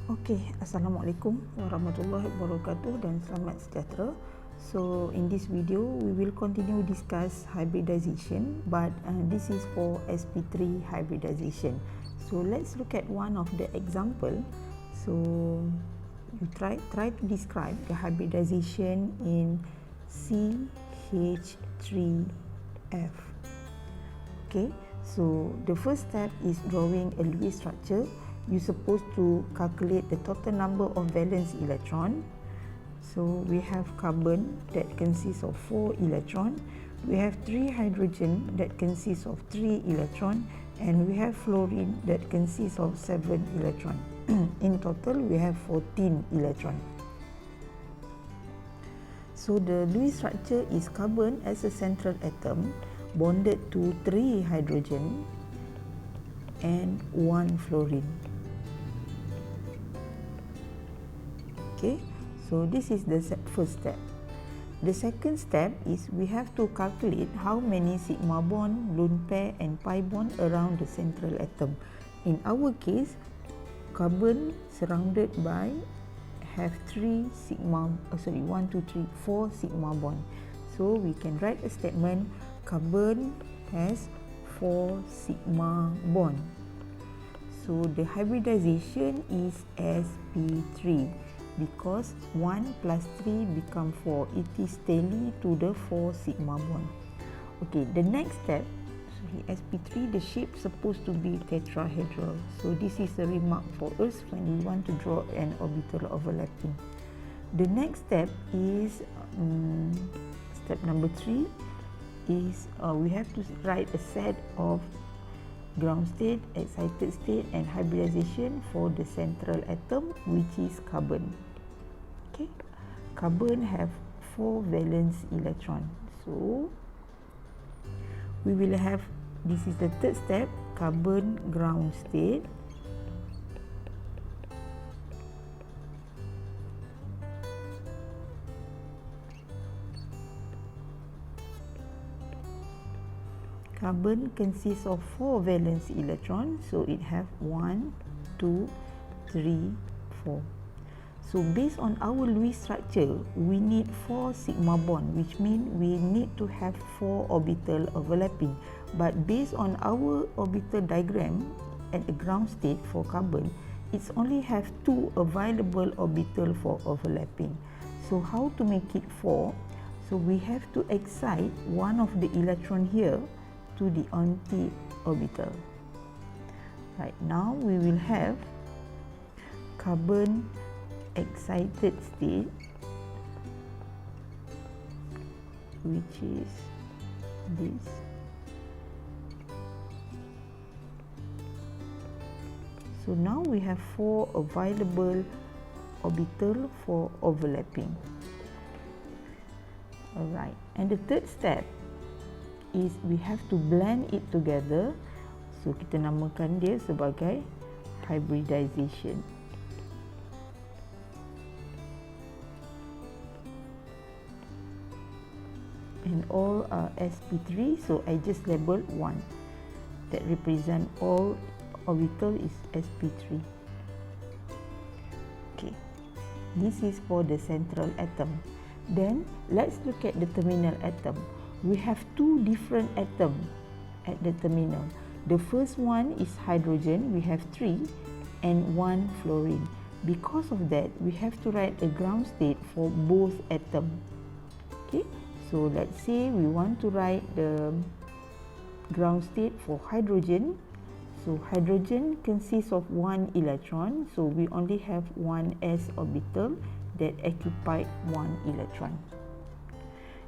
Okay, Assalamualaikum warahmatullahi wabarakatuh dan selamat sejahtera. So in this video we will continue discuss hybridization, but this is for sp3 hybridization. So let's look at one of the example. So you try to describe the hybridization in CH3F. Okay, so the first step is drawing a Lewis structure. You're supposed to calculate the total number of valence electron. So we have carbon that consists of 4 electron, we have 3 hydrogen that consists of 3 electron, and we have fluorine that consists of 7 electron. In total we have 14 electron. So the Lewis structure is carbon as a central atom bonded to 3 hydrogen and 1 fluorine. Okay, so this is the first step. The second step is we have to calculate how many sigma bond, lone pair and pi bond around the central atom. In our case, carbon surrounded by have 4 sigma bond. So we can write a statement, carbon has 4 sigma bond. So the hybridization is sp3 because 1 plus 3 become 4. It is tally to the 4 sigma bond. Okay, the next step, sp3, the shape supposed to be tetrahedral. So this is a remark for us when we want to draw an orbital overlapping. The next step is step number 3 is we have to write a set of ground state, excited state and hybridization for the central atom, which is carbon. Okay, carbon have 4 valence electron. So we will have, this is the third step, carbon ground state. Carbon consists of 4 valence electrons, so it have 1, 2, 3, 4. So based on our Lewis structure, we need 4 sigma bond, which means we need to have 4 orbital overlapping. But based on our orbital diagram at the ground state for carbon, it's only have 2 available orbital for overlapping. So how to make it 4? So we have to excite one of the electron here to the anti-orbital. Right, now we will have carbon excited state, which is this. So now we have 4 available orbital for overlapping. Alright, and the third step is we have to blend it together. So kita namakan dia sebagai hybridization. And all are sp3, so I just label 1 that represent all orbital is sp3. Okay, this is for the central atom. Then let's look at the terminal atom. We have 2 different atoms at the terminal. The first one is hydrogen, we have 3 and 1 fluorine. Because of that, we have to write a ground state for both atoms. Okay, so let's say we want to write the ground state for hydrogen. So hydrogen consists of 1 electron, so we only have 1 s orbital that occupied 1 electron.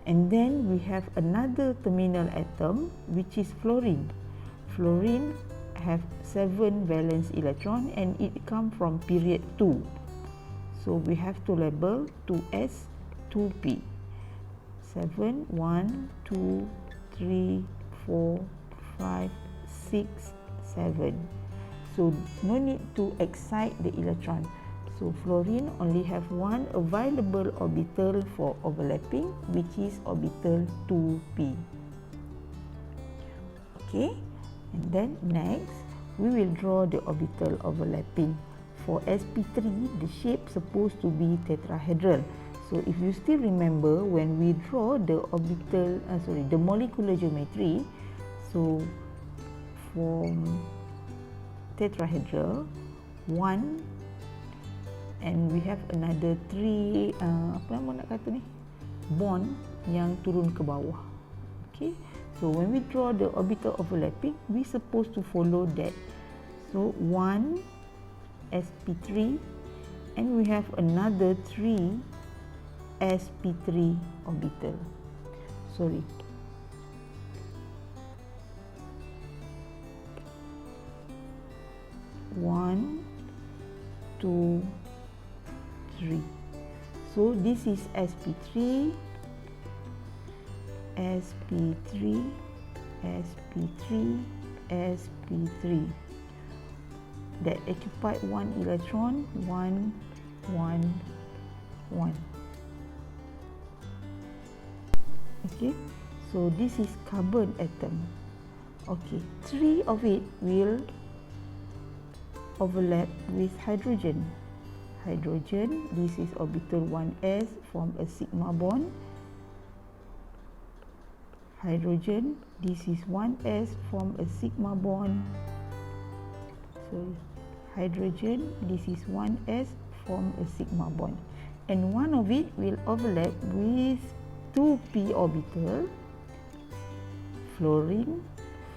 And then we have another terminal atom, which is fluorine. Fluorine have 7 valence electron and it come from period 2. So we have to label 2s, 2p. 7, 1, 2, 3, 4, 5, 6, 7. So no need to excite the electron. So fluorine only have 1 available orbital for overlapping, which is orbital 2p. Okay, and then next we will draw the orbital overlapping for sp3, the shape supposed to be tetrahedral. So if you still remember, when we draw the orbital, the molecular geometry, so from tetrahedral, 1, and we have another 3, apa nama nak kata ni, bond yang turun ke bawah. Okay, so when we draw the orbital overlapping, we supposed to follow that. So 1 sp3, and we have another 3 sp3 orbital. Sorry. One, 2, 3. So this is sp3, sp3, sp3, sp3 that occupied 1 electron, 1, 1, 1. Okay, so this is carbon atom. Okay, 3 of it will overlap with hydrogen. Hydrogen, this is orbital 1s, form a sigma bond. Hydrogen, this is 1s, form a sigma bond. Sorry, hydrogen, this is 1s, form a sigma bond. And one of it will overlap with 2p orbital. Fluorine,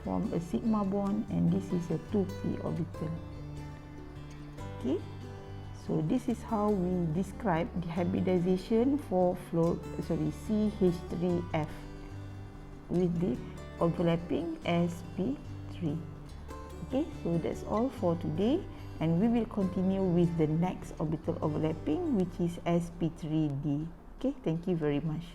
form a sigma bond, and this is a 2p orbital. Okay, so this is how we describe the hybridization for CH3F with the overlapping sp3. Okay, so that's all for today, and we will continue with the next orbital overlapping, which is sp3d. Okay, thank you very much.